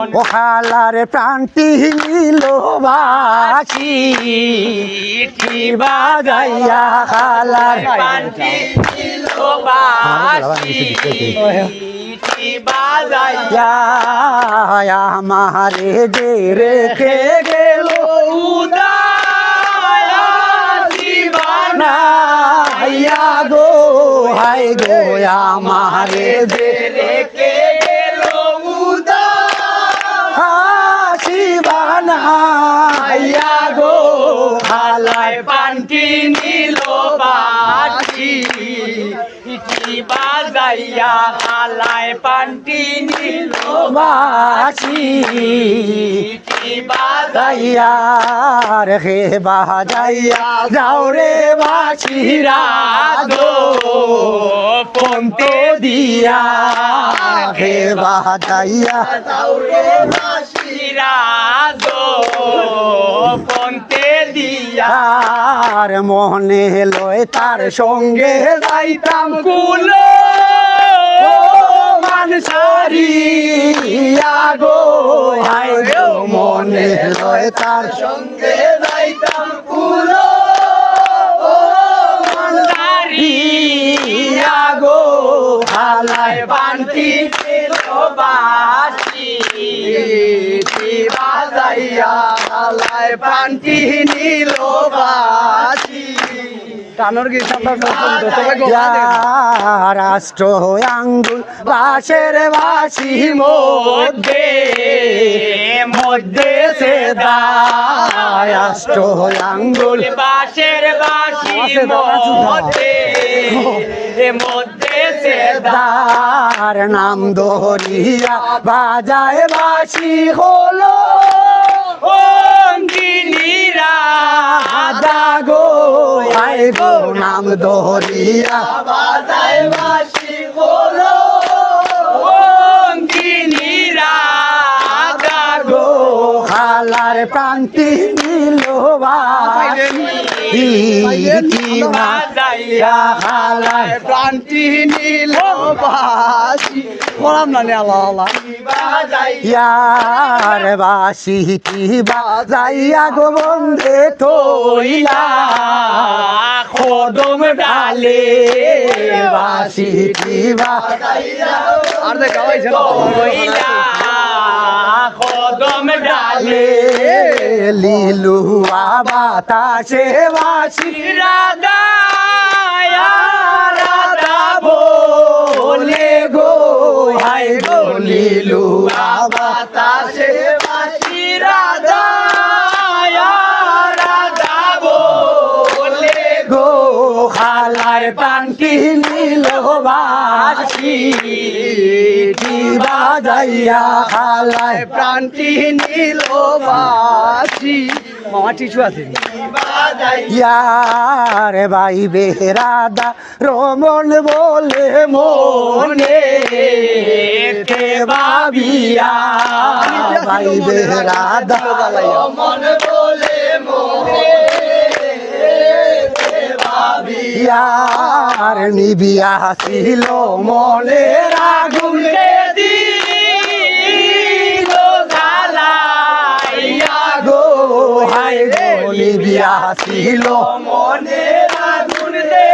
ও খালার প্রাণটি নিল বাসি বাজাইয়া খালার প্রাণটি নিল বাসি বাজাইয়া আমারে যে রেখে গেল জীবনা গো হাই গো আমারে যে রেখে গেল শিবানাইয়া গো খালায় পান্টি নিল বাসি বাজাইয়া খালায় পান্টি নিল বাসি বাজাইয়া রে বাজাইয়া যাও রে বাসিরা গো পন্তে দিয়া হে বাজাইয়া যাওরে বাসিরা গো পন্তে দিয়া আর মনে লয় তার সঙ্গে যাইতাম কুলো মানসারি গো হাই গো মনে লয় তার সঙ্গে যাইতাম কুলো গো খালায় বান্টি ছিল বাসি বাজাইয়া খালায় বান্টি নিল বাসি টানোর রাষ্ট্র আঙ্গুল বাসের বাসি মধ্যে মধ্যে সে রাষ্ট্র আঙ্গুল বাসের বাসি মধ্যে মধ্যে সে দার নাম ধরিয়া বাজায় বাসি হলো অঙ্গিনীরা আদা গো আই গো নাম ধরিয়া বাজায় বাসি হলো অঙ্গিনীরা গো খালার প্রান্তি নিল বাজাইয়া খালার প্রান্তি নীল বাসি বললাম না আল্লাহ ইয়ার বাসি কি বাজাইয়া গো বন্ধে থইলা খোদম ডালে বাসি কি বাজাইয়া আর খোদম ডালে লিলুয়া বাতাসে বাসি রাধা রাধা বলে গো হাই গো লিলুয়া বাতাসে বাসি রাধা রাধা বলে গো খালার প্রান্তি নিল বাসি বাজাইয়া খালায় প্রান্তি নীল বাসি মামা টিসু আছে ইয়ার ভাই বেহরাদা রমন বলে মনে তে ভাবিয়া ভাই বেহরাদা মন বলে মোহে ইয়ার নিবিয়া ছিল মনের আগুন গো হাই গো নিবিয়া ছিল মনে আগুন দে